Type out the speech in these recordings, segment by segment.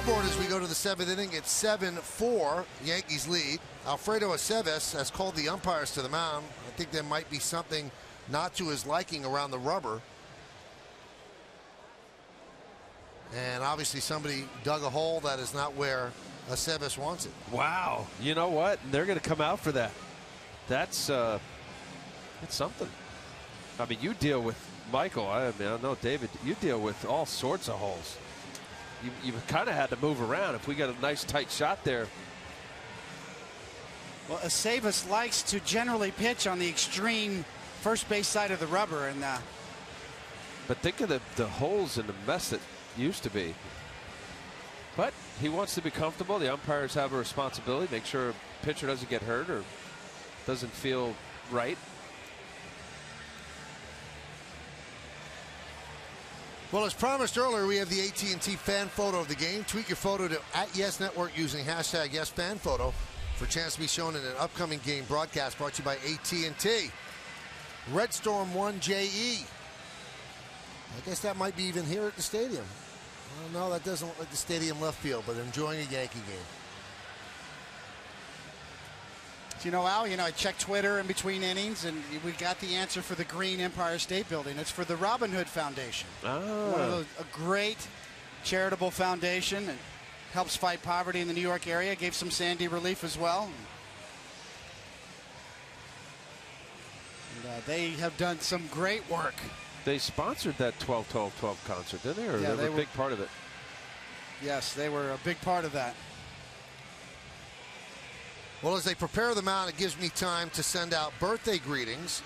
scoreboard as we go to the 7th inning. It's 7-4, Yankees lead. Alfredo Aceves has called the umpires to the mound. I think there might be something not to his liking around the rubber. And obviously somebody dug a hole that is not where Aceves wants it. Wow. You know what? They're going to come out for that. That's something. I mean, you deal with Michael. I know David. You deal with all sorts of holes. You kind of had to move around. If we got a nice tight shot there. Well, Aceves likes to generally pitch on the extreme first base side of the rubber, and but think of the holes and the mess that used to be. But he wants to be comfortable. The umpires have a responsibility. Make sure a pitcher doesn't get hurt or doesn't feel right. Well, as promised earlier, we have the AT&T fan photo of the game. Tweet your photo to @YesNetwork using hashtag YesFanPhoto for a chance to be shown in an upcoming game broadcast brought to you by AT&T. Red Storm 1 JE. I guess that might be even here at the stadium. Well, no, that doesn't look like the stadium left field, but enjoying a Yankee game. You know, Al, I checked Twitter in between innings, and we got the answer for the green Empire State Building. It's for the Robin Hood Foundation. Oh. A great charitable foundation. It helps fight poverty in the New York area. Gave some Sandy relief as well. And, they have done some great work. They sponsored that 12-12-12 concert, didn't they? Or yeah, they were a big part of it. Yes, they were a big part of that. Well, as they prepare the mound, it gives me time to send out birthday greetings.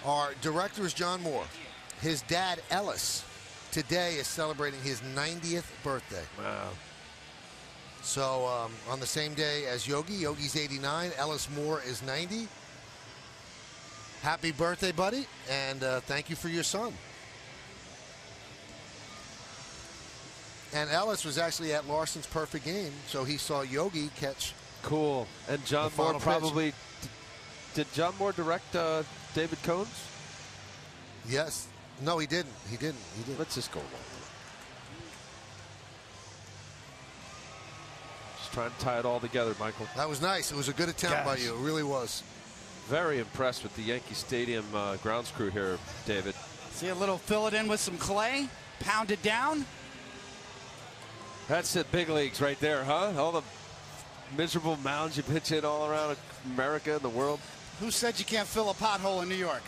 Our director is John Moore. His dad, Ellis, today is celebrating his 90th birthday. Wow. So on the same day as Yogi, Yogi's 89, Ellis Moore is 90. Happy birthday, buddy, and thank you for your son. And Ellis was actually at Larson's perfect game, so he saw Yogi catch. Cool. And John Moore probably did John Moore direct David Cones? Yes. No, he didn't. He didn't. Let's just go along. Just trying to tie it all together, Michael. That was nice. It was a good attempt by you. It really was. Very impressed with the Yankee Stadium grounds crew here, David. See a little fill it in with some clay, pound it down. That's the big leagues right there, huh? All the miserable mounds you pitch in all around America and the world. Who said you can't fill a pothole in New York?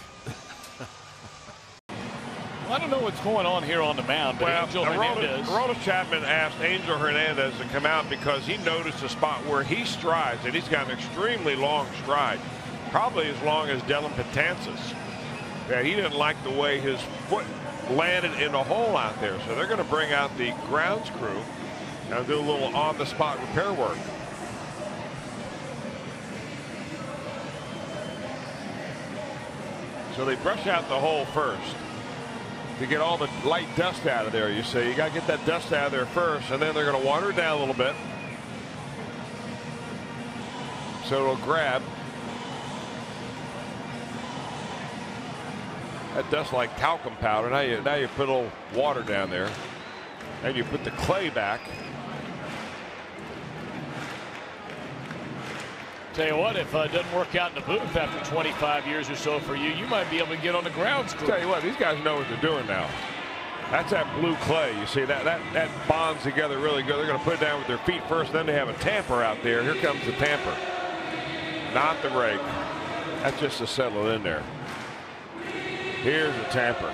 Well, I don't know what's going on here on the mound, but Angel Hernandez. Aroldis Chapman asked Angel Hernandez to come out because he noticed a spot where he strides, and he's got an extremely long stride, probably as long as Dylan Betances. Yeah, he didn't like the way his foot landed in a hole out there, so they're going to bring out the grounds crew and do a little on-the-spot repair work. So they brush out the hole first to get all the light dust out of there. You see, you got to get that dust out of there first, and then they're going to water it down a little bit so it'll grab. That dust like talcum powder. Now you put a little water down there, and you put the clay back. Tell you what, if it doesn't work out in the booth after 25 years or so for you, you might be able to get on the grounds crew. Tell you what, these guys know what they're doing now. That's that blue clay. You see that bonds together really good. They're going to put it down with their feet first, then they have a tamper out there. Here comes the tamper, not the rake. That's just to settle it in there. Here's the tamper.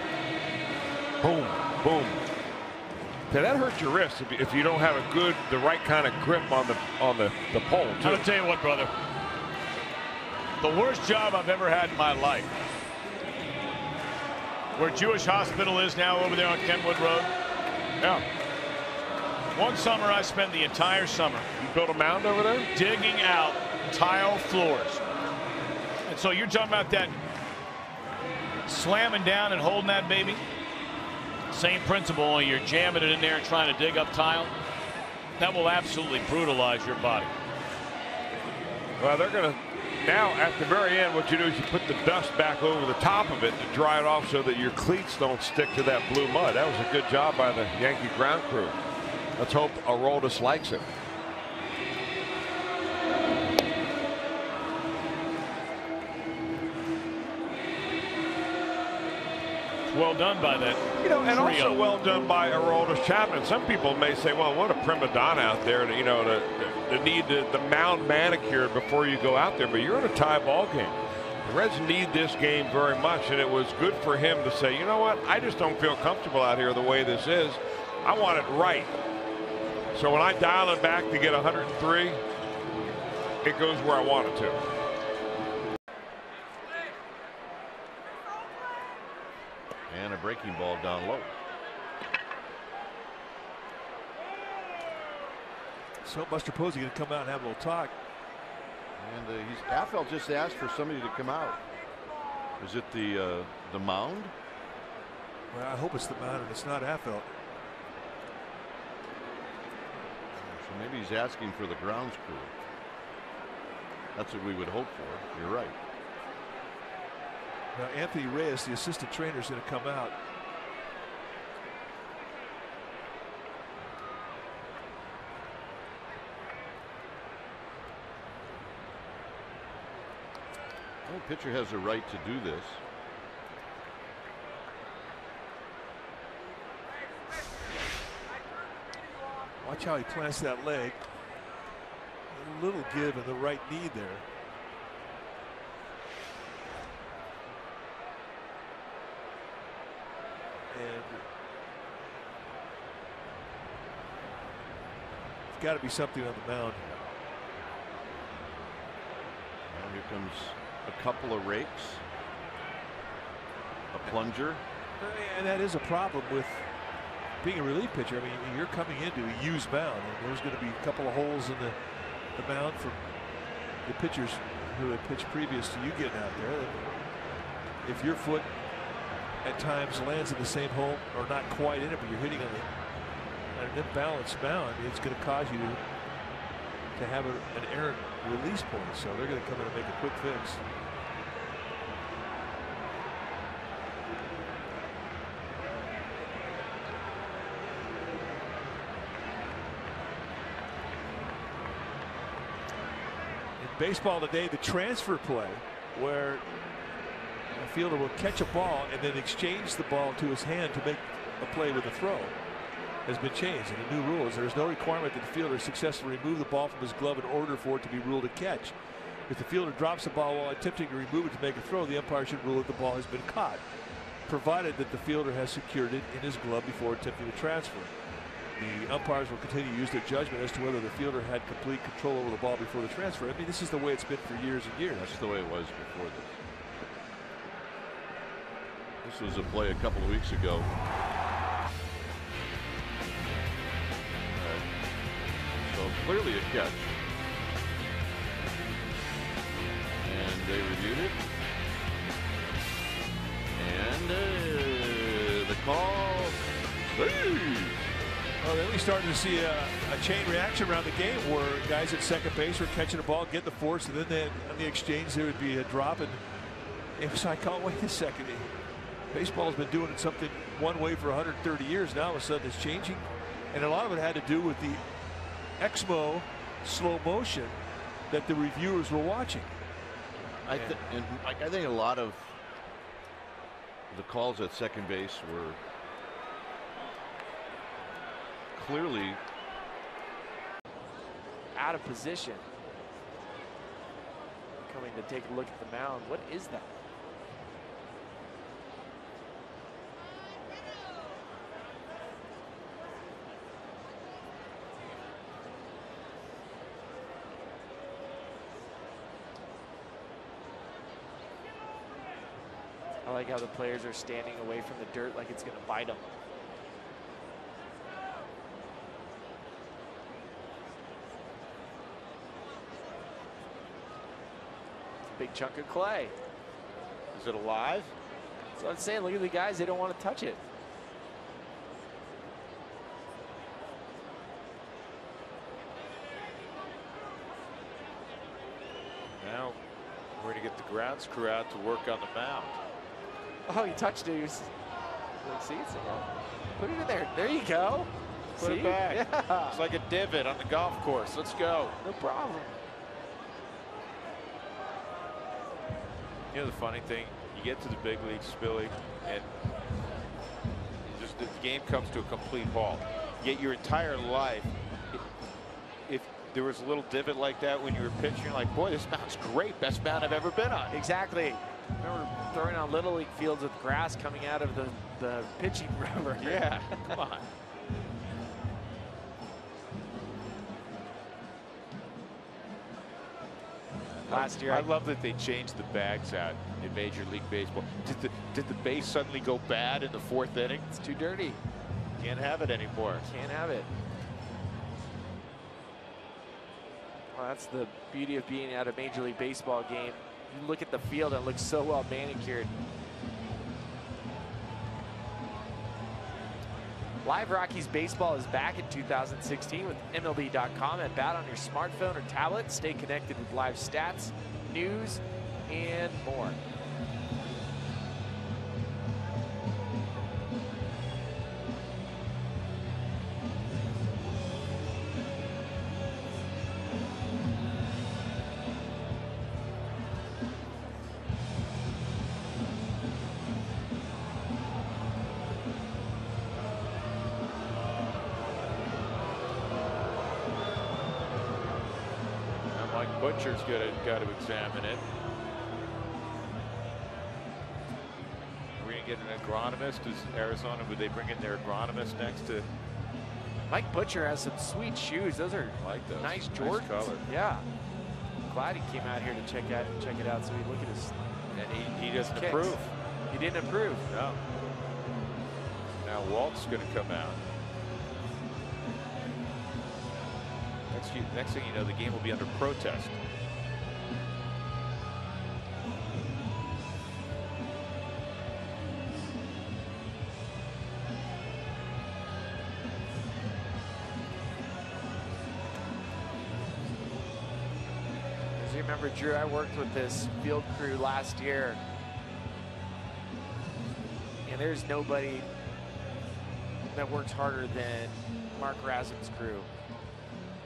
Boom, boom. Now, that hurts your wrist if you don't have the right kind of grip on the pole too. I'll tell you what, brother. The worst job I've ever had in my life. Where Jewish Hospital is now over there on Kenwood Road. Yeah. One summer I spent the entire summer. You built a mound over there? Digging out tile floors. And so you're talking about that slamming down and holding that baby. Same principle, only you're jamming it in there and trying to dig up tile. That will absolutely brutalize your body. Well, they're going to now at the very end, what you do is you put the dust back over the top of it to dry it off so that your cleats don't stick to that blue mud. That was a good job by the Yankee ground crew. Let's hope Aroldis likes it. Well done by that. You know, and trio. also well done by Aroldis Chapman. Some people may say, well, what a prima donna out there to, you know, to need the mound manicured before you go out there. But you're in a tie ball game. The Reds need this game very much, and it was good for him to say, you know what, I just don't feel comfortable out here the way this is. I want it right. So when I dial it back to get 103, it goes where I want it to. And a breaking ball down low. So Buster Posey going to come out and have a little talk. And Affel just asked for somebody to come out. Is it the mound? Well, I hope it's the mound and it's not Affel. So maybe he's asking for the grounds crew. That's what we would hope for. You're right. Now Anthony Reyes, the assistant trainer, is going to come out. Well, the pitcher has a right to do this. Watch how he plants that leg. A little give in the right knee there. And it's got to be something on the mound. Well, here comes a couple of rakes, a plunger. And that is a problem with being a relief pitcher. I mean, you're coming into a used mound, and there's going to be a couple of holes in the mound from the pitchers who had pitched previous to you getting out there. If your foot at times lands in the same hole or not quite in it, but you're hitting on an imbalanced mound, it's going to cause you to have an errant release point. So they're going to come in and make a quick fix. In baseball today, the transfer play where a fielder will catch a ball and then exchange the ball to his hand to make a play with a throw has been changed. And the new rule is there is no requirement that the fielder successfully remove the ball from his glove in order for it to be ruled a catch. If the fielder drops the ball while attempting to remove it to make a throw, the umpire should rule that the ball has been caught, provided that the fielder has secured it in his glove before attempting to transfer. The umpires will continue to use their judgment as to whether the fielder had complete control over the ball before the transfer. I mean, this is the way it's been for years and years. That's the way it was before this. This was a play a couple of weeks ago. So clearly a catch. And they reviewed it. And the call. Well, then we started to see a chain reaction around the game where guys at second base were catching the ball, getting the force, and then on the exchange there would be a drop. And it was like, oh, wait a second. Baseball's been doing it something one way for 130 years. Now all of a sudden it's changing. And a lot of it had to do with the Exmo slow motion that the reviewers were watching. I think a lot of the calls at second base were clearly out of position. Coming to take a look at the mound. What is that? I like how the players are standing away from the dirt like it's going to bite them. Big chunk of clay. Is it alive? So I'm saying, look at the guys, they don't want to touch it. Now we're going to get the grounds crew out to work on the mound. Oh, he touched it. He was like, see, it's, put it in there. There you go. Put it back. Yeah. It's like a divot on the golf course. Let's go. No problem. You know the funny thing, you get to the big leagues, Billy, and just the game comes to a complete halt. Yet your entire life, if there was a little divot like that when you were pitching, you're like, boy, this mound's great. Best mound I've ever been on. Exactly. I remember throwing on Little League fields with grass coming out of the pitching rubber. Yeah, come on. Last year, I love that they changed the bags out in Major League Baseball. Did the base suddenly go bad in the 4th inning? It's too dirty. Can't have it anymore. Can't have it. Well, that's the beauty of being at a Major League Baseball game. You look at the field and it looks so well manicured. Live Rockies Baseball is back in 2016 with MLB.com at bat on your smartphone or tablet. Stay connected with live stats, news, and more. Butcher's got to examine it. Are we going to get an agronomist? Is Arizona, would they bring in their agronomist next to? Mike Butcher has some sweet shoes. Those are like those. Nice Jordans. Nice color. Yeah. Glad he came out here to check it out so we look at his. And he doesn't kicks. approve. He didn't approve. No. Now Walt's going to come out. Next thing you know, the game will be under protest. As you remember, Drew, I worked with this field crew last year, and there's nobody that works harder than Mark Razum's crew.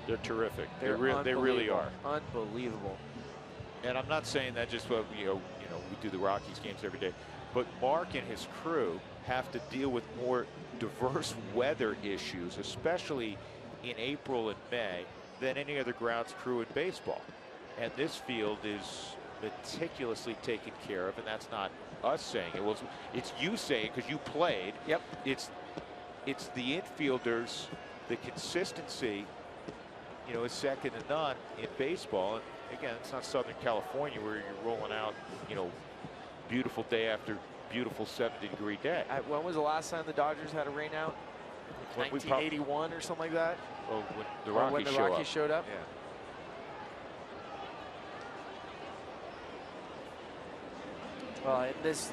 They're terrific. They really are. Unbelievable. And I'm not saying that just what we do the Rockies games every day, but Mark and his crew have to deal with more diverse weather issues, especially in April and May, than any other grounds crew in baseball. And this field is meticulously taken care of, and that's not us saying it. Well, it's you saying because you played. Yep. It's the infielders, the consistency. Is second to none in baseball. And again, it's not Southern California where you're rolling out, beautiful day after beautiful 70-degree day. When was the last time the Dodgers had a rain out? 1981 or something like that? Well, when the Rockies showed up? Yeah. Well, and this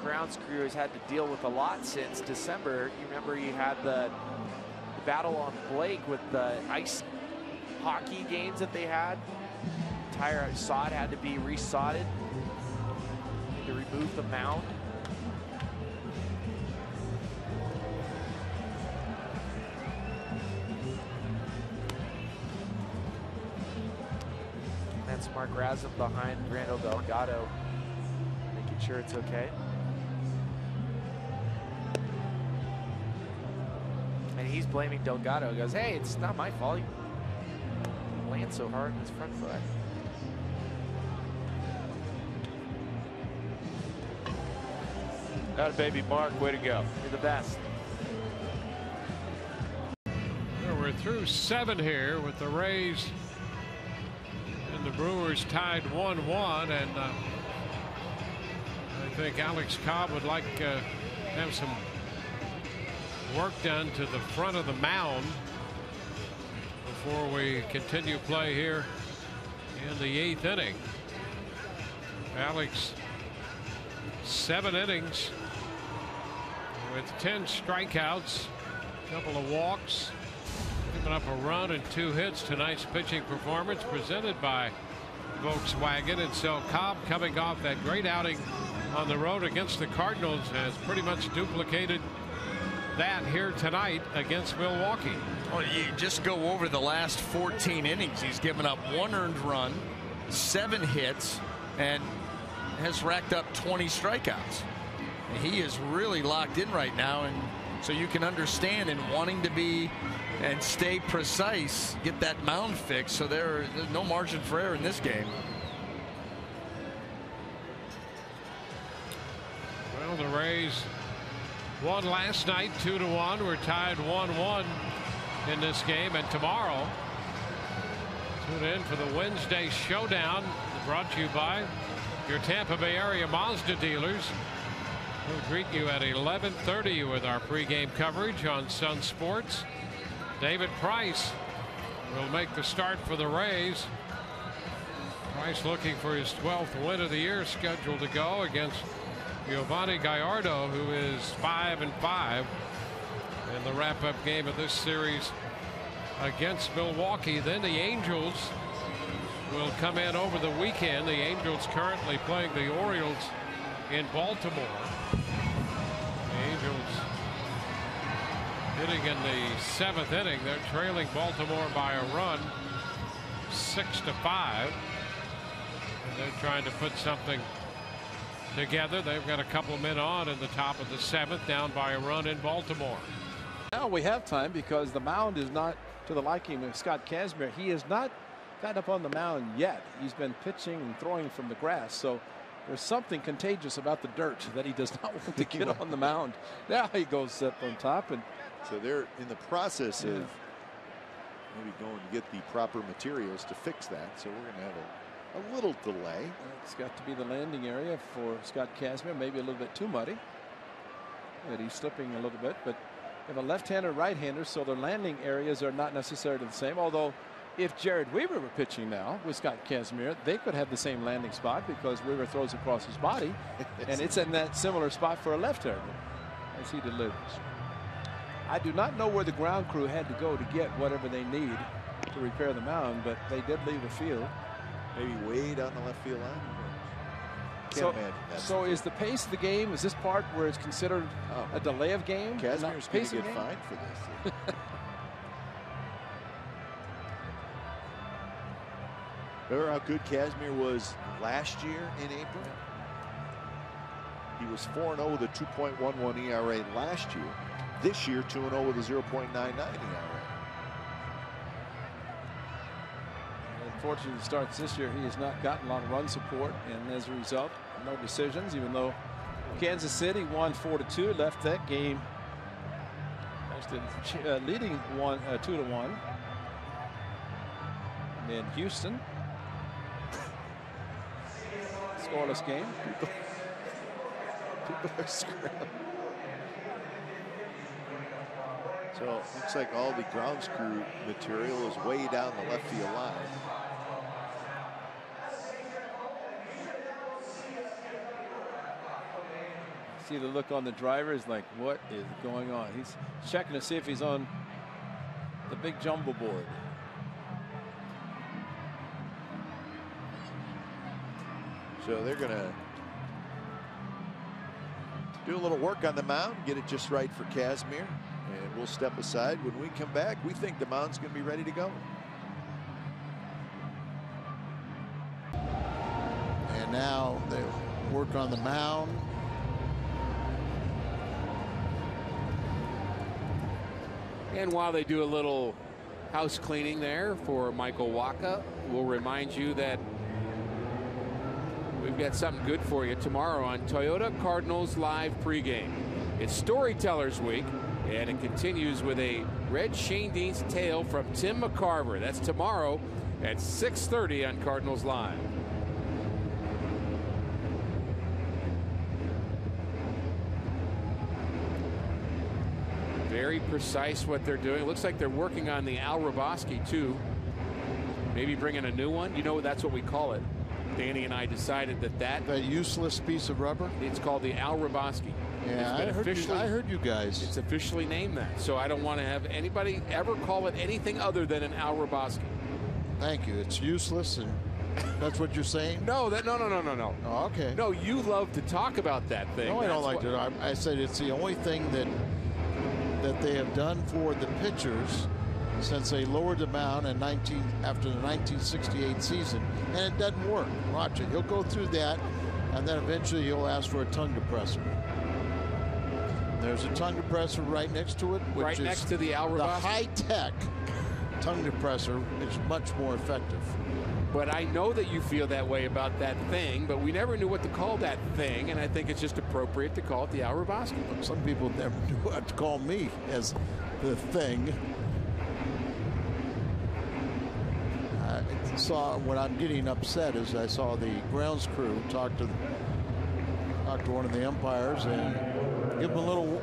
grounds crew has had to deal with a lot since December. You remember you had the battle on Blake with the ice hockey games that they had. Entire sod had to be resodded to remove the mound. And that's Mark Razum behind Brando Delgado, making sure it's okay. And he's blaming Delgado. He goes, hey, it's not my fault. He lands so hard in his front foot. That baby Mark, way to go. You're the best. We're through 7 here with the Rays and the Brewers tied 1-1, and I think Alex Cobb would like to have some work done to the front of the mound before we continue play here in the 8th inning. Alex, 7 innings with 10 strikeouts, a couple of walks, giving up a run and 2 hits. Tonight's pitching performance presented by Volkswagen, and so Cobb, coming off that great outing on the road against the Cardinals, has pretty much duplicated that here tonight against Milwaukee. Well, you just go over the last 14 innings. He's given up 1 earned run, 7 hits, and has racked up 20 strikeouts. He is really locked in right now, and so you can understand in wanting to be and stay precise, get that mound fixed, so there's no margin for error in this game. Well, the Rays won last night 2-1. We're tied 1-1 in this game, and tomorrow tune in for the Wednesday showdown, brought to you by your Tampa Bay area Mazda dealers. We'll greet you at 11:30 with our pregame coverage on Sun Sports. David Price will make the start for the Rays. Price looking for his 12th win of the year, scheduled to go against Giovanni Gallardo, who is 5-5 in the wrap-up game of this series against Milwaukee. Then the Angels will come in over the weekend. The Angels currently playing the Orioles in Baltimore. The Angels hitting in the 7th inning. They're trailing Baltimore by a run, 6-5. And they're trying to put something together. They've got a couple of men on in the top of the 7th, down by a run in Baltimore. Now we have time because the mound is not to the liking of Scott Kazmir. He has not gotten up on the mound yet. He's been pitching and throwing from the grass. So there's something contagious about the dirt that he does not want to get on the mound. Now he goes up on top, and so they're in the process of maybe going to get the proper materials to fix that. So we're going to have a little delay. It's got to be the landing area for Scott Kazmir. Maybe a little bit too muddy. But he's slipping a little bit. But you have a left-hander, right-hander, so their landing areas are not necessarily the same. Although, if Jared Weaver were pitching now with Scott Kazmir, they could have the same landing spot because Weaver throws across his body, and it's in that similar spot for a left-hander as he delivers. I do not know where the ground crew had to go to get whatever they need to repair the mound, but they did leave the field. Maybe way down the left field line. So is the pace of the game, is this part where it's considered a delay of game? Kazmir's going to get fined for this. Remember how good Kazmir was last year in April? He was 4-0 with a 2.11 ERA last year. This year, 2-0 with a 0.99 ERA. Unfortunately, starts this year, he has not gotten a lot of run support, and as a result, no decisions, even though Kansas City won 4-2, left that game actually leading 2-1. And then Houston, scoreless game. People are scrambling. So it looks like all the grounds crew material is way down the left field line. See the look on the driver is like, what is going on? He's checking to see if he's on the big jumbo board. So they're going to do a little work on the mound, get it just right for Kazmir, and we'll step aside. When we come back, we think the mound's going to be ready to go. And now they work on the mound. And while they do a little house cleaning there for Michael Wacha, we'll remind you that we've got something good for you tomorrow on Toyota Cardinals Live pregame. It's Storytellers Week, and it continues with a Red Shane Dean's tale from Tim McCarver. That's tomorrow at 6:30 on Cardinals Live. Very precise what they're doing. It looks like they're working on the Al Raboski too. Maybe bringing a new one. You know, that's what we call it. Danny and I decided that useless piece of rubber. It's called the Al Raboski. Yeah, I heard you guys. It's officially named that. So I don't want to have anybody ever call it anything other than an Al Raboski. Thank you. It's useless, and that's what you're saying. No. No. Oh, okay. No, you love to talk about that thing. No, I don't like to. I said it's the only thing that that they have done for the pitchers since they lowered the mound in after the 1968 season, and it doesn't work. Watch it. He'll go through that, and then eventually he'll ask for a tongue depressor. There's a tongue depressor right next to it, which right is next to the Al Rabaschi. The high-tech tongue depressor is much more effective. But I know that you feel that way about that thing, but we never knew what to call that thing, and I think it's just appropriate to call it the Al Rabaschi. Some people never knew what to call me as the thing. I saw when I'm getting upset is I saw the grounds crew talk to one of the umpires and give him a little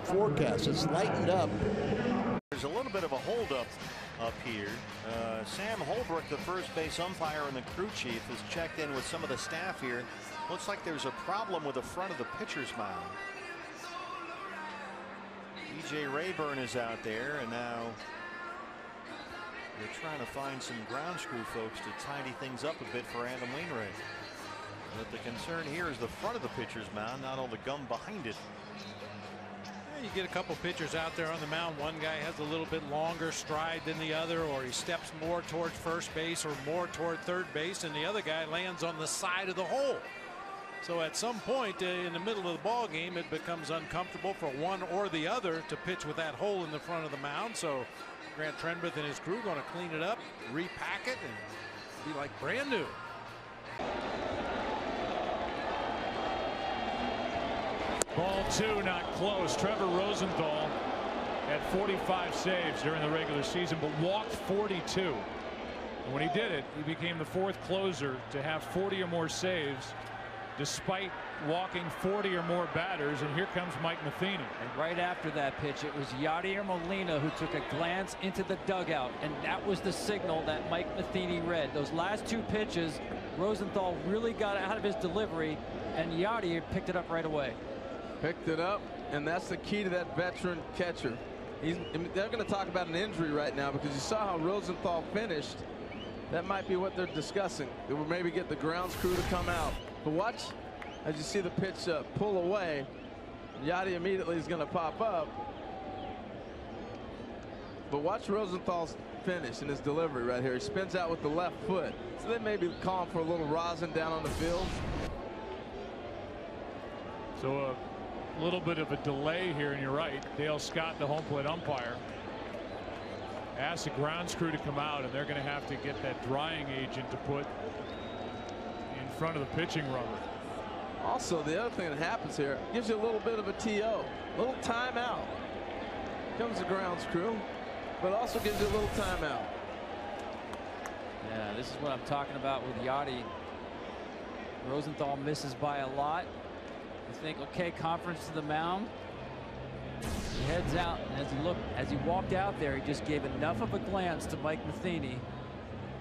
forecast. It's lightened up. There's a little bit of a holdup up here. Sam Holbrook, the first base umpire and the crew chief, has checked in with some of the staff here. Looks like there's a problem with the front of the pitcher's mound. E.J. Rayburn is out there, and now they're trying to find some ground crew folks to tidy things up a bit for Adam Wainwright. But the concern here is the front of the pitcher's mound, not all the gum behind it. You get a couple pitchers out there on the mound. One guy has a little bit longer stride than the other, or he steps more towards first base or more toward third base, and the other guy lands on the side of the hole. So at some point in the middle of the ball game, it becomes uncomfortable for one or the other to pitch with that hole in the front of the mound. So Grant Trenbeth and his crew going to clean it up, repack it, and be like brand new. Ball 2, not close. Trevor Rosenthal had 45 saves during the regular season, but walked 42. And when he did it, he became the 4th closer to have 40 or more saves, despite walking 40 or more batters. And here comes Mike Matheny. And right after that pitch, it was Yadier Molina who took a glance into the dugout, and that was the signal that Mike Matheny read. Those last 2 pitches, Rosenthal really got out of his delivery, and Yadier picked it up right away. Picked it up, and that's the key to that veteran catcher. They're going to talk about an injury right now because you saw how Rosenthal finished. That might be what they're discussing. They will maybe get the grounds crew to come out. But watch as you see the pitch pull away. Yadi immediately is going to pop up. But watch Rosenthal's finish and his delivery right here. He spins out with the left foot. So they may be calling for a little rosin down on the field. So a little bit of a delay here, and you're right. Dale Scott, the home plate umpire, asked the grounds crew to come out, and they're going to have to get that drying agent to put in front of the pitching rubber. Also, the other thing that happens here, gives you a little bit of a TO, a little timeout. Comes the grounds crew, but also gives you a little timeout. Yeah, this is what I'm talking about with Yadi. Rosenthal misses by a lot. You think, okay, conference to the mound. He heads out, and as he walked out there, he just gave enough of a glance to Mike Matheny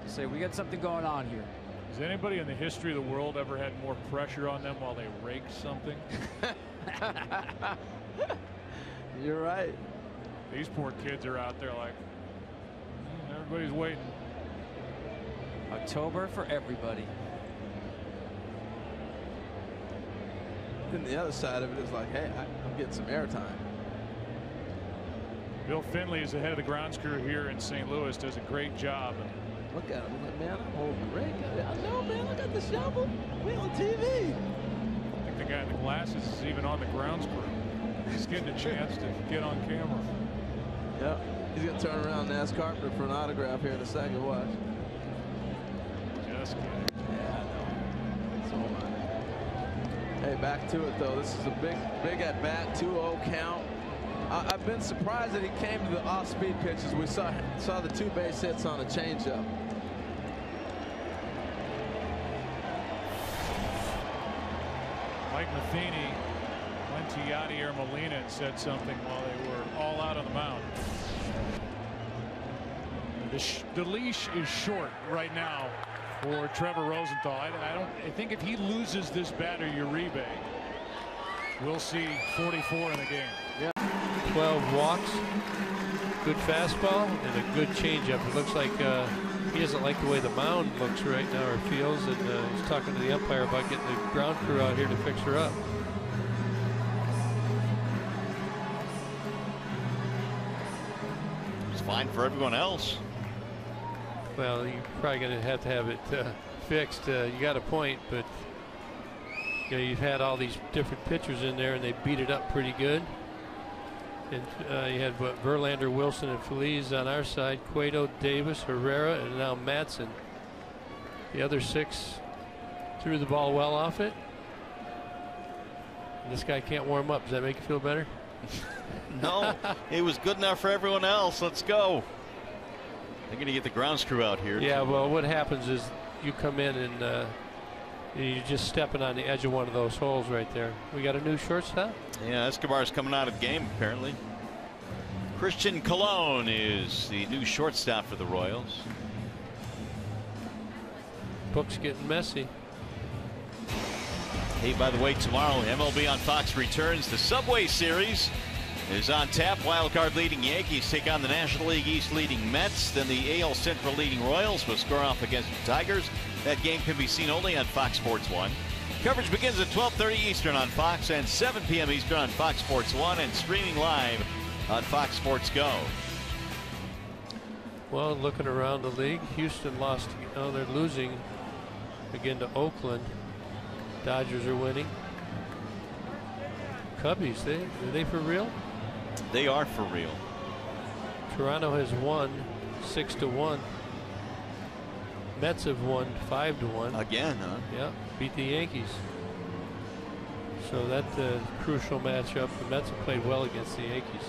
to say, we got something going on here. Has anybody in the history of the world ever had more pressure on them while they raked something? You're right. These poor kids are out there like, everybody's waiting. October for everybody. Then the other side of it is like, hey, I'm getting some airtime. Bill Finley is the head of the grounds crew here in St. Louis, does a great job. Look at him, like, man, I'm holding the rake. I know, man, look at the shovel. We on TV. I think the guy in the glasses is even on the grounds crew. He's getting a chance to get on camera. Yep, he's going to turn around and ask Carpenter for an autograph here in a second. Watch. Just kidding. Yeah, I know. So am I. Hey, back to it, though. This is a big at-bat, 2-0 count. I've been surprised that he came to the off-speed pitches. We saw the 2 base hits on a changeup. Mike Matheny went to Yadier Molina and said something while they were all out on the mound. The leash is short right now for Trevor Rosenthal. I think if he loses this batter Uribe, we'll see 44 in the game. Yeah. 12 walks, good fastball, and a good changeup. It looks like he doesn't like the way the mound looks right now or feels, and he's talking to the umpire about getting the ground crew out here to fix her up. fine for everyone else. Well, you're probably going to have it fixed. You got a point, but you know, you've had all these different pitchers in there, and they beat it up pretty good. And you had Verlander, Wilson, and Feliz on our side. Cueto, Davis, Herrera, and now Madsen. The other 6 threw the ball well off it. And this guy can't warm up. Does that make you feel better? No, it was good enough for everyone else. Let's go. They're going to get the grounds crew out here. Yeah, well, what happens is you come in and you're just stepping on the edge of one of those holes right there. We got a new shortstop? Yeah, Escobar's coming out of the game, apparently. Christian Colon is the new shortstop for the Royals. Book's getting messy. Hey, by the way, tomorrow MLB on Fox returns. The Subway Series is on tap. Wildcard leading Yankees take on the National League East leading Mets. Then the AL Central leading Royals will score off against the Tigers. That game can be seen only on Fox Sports 1. Coverage begins at 12:30 Eastern on Fox and 7 p.m. Eastern on Fox Sports 1 and streaming live on Fox Sports Go. Well, looking around the league, Houston lost. Oh, they're losing again to Oakland. Dodgers are winning. Cubbies, are they for real? They are for real. Toronto has won 6-1. Mets have won 5-1. Again, huh? Yeah, beat the Yankees. So that crucial matchup. The Mets have played well against the Yankees.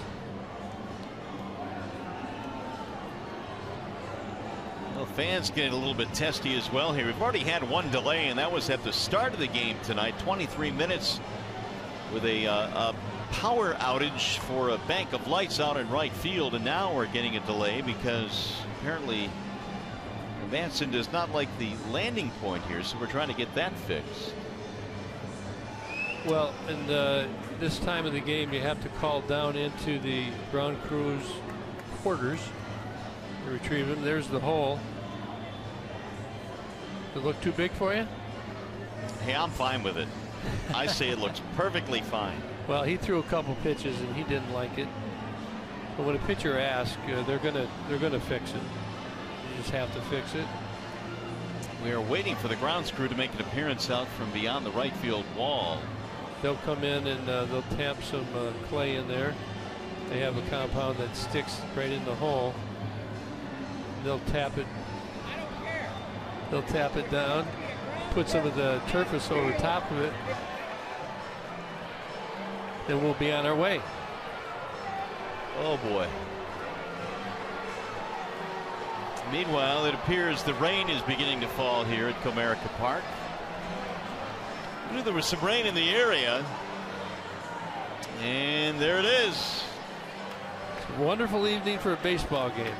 Well, fans getting a little bit testy as well here. We've already had one delay, and that was at the start of the game tonight. 23 minutes with a power outage for a bank of lights out in right field, and now we're getting a delay because apparently Manson does not like the landing point here, so we're trying to get that fixed. Well, and this time of the game, you have to call down into the ground crew's quarters to retrieve him. There's the hole. Does it look too big for you? Hey, I'm fine with it. I say it looks perfectly fine. Well, he threw a couple pitches and he didn't like it. But when a pitcher asks, they're gonna fix it. You just have to fix it. We are waiting for the grounds crew to make an appearance out from beyond the right field wall. They'll come in and they'll tamp some clay in there. They have a compound that sticks right in the hole. They'll tap it. They'll tap it down, put some of the turfus over top of it, then we'll be on our way. Oh boy. Meanwhile, it appears the rain is beginning to fall here at Comerica Park. I knew there was some rain in the area, and there it is. It's a wonderful evening for a baseball game.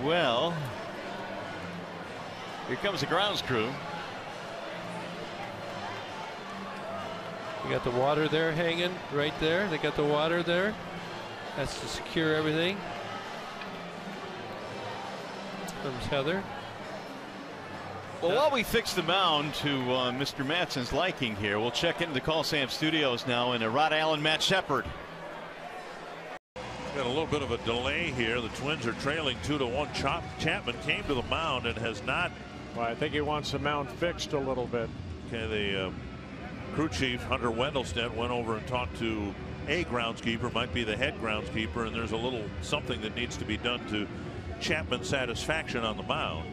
Well, here comes the grounds crew. You got the water there hanging right there. They got the water there. That's to secure everything. Comes Heather. Well, while we fix the mound to Mr. Matson's liking here, we'll check into the Call Sam Studios now in Rod Allen, Matt Shepard. Got a little bit of a delay here. The Twins are trailing 2-1. Chapman came to the mound and has not. Well, I think he wants the mound fixed a little bit. Okay, the crew chief Hunter Wendelstedt went over and talked to a groundskeeper, might be the head groundskeeper, and there's a little something that needs to be done to Chapman's satisfaction on the mound.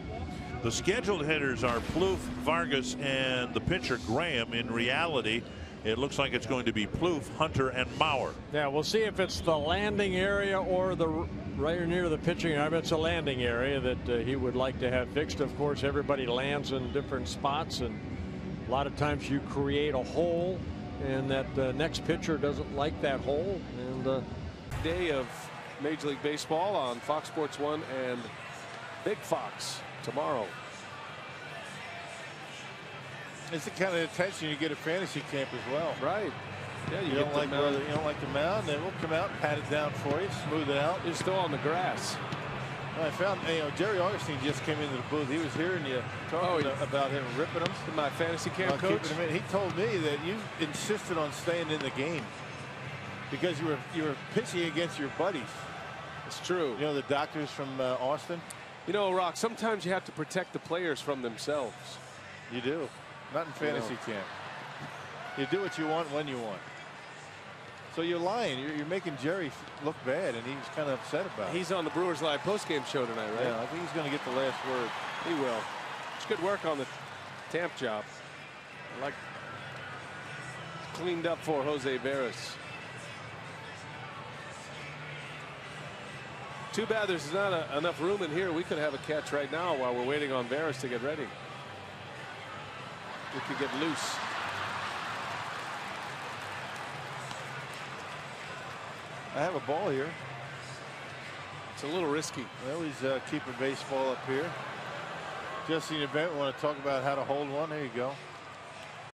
The scheduled hitters are Plouffe, Vargas, and the pitcher Graham. In reality, it looks like it's going to be Plouffe, Hunter, and Mauer. Yeah, we'll see if it's the landing area or the right near the pitching arm. It's a landing area that he would like to have fixed. Of course, everybody lands in different spots, and a lot of times you create a hole, and that next pitcher doesn't like that hole. And day of Major League Baseball on Fox Sports 1 and Big Fox tomorrow. It's the kind of attention you get at fantasy camp as well. Right. Yeah, you don't like the mound, then we'll come out and pat it down for you, smooth it out. You're still on the grass. I found, Jerry Augustine just came into the booth. He was hearing you talking about him ripping them. My fantasy camp coach. He told me that you insisted on staying in the game because you were pitching against your buddies. It's true. You know, the doctors from Austin. You know, Rock, sometimes you have to protect the players from themselves. You do. Not in fantasy camp. You do what you want when you want. So you're lying. You're making Jerry look bad, and he's kind of upset about it. He's on the Brewers Live postgame show tonight, right? Yeah, I think he's going to get the last word. He will. It's good work on the Tamp job. I like cleaned up for Jose Veras. Too bad there's not enough room in here. We could have a catch right now while we're waiting on Veras to get ready. We could get loose. I have a ball here. It's a little risky. I always keep a baseball up here. Just in the event we want to talk about how to hold one. There you go.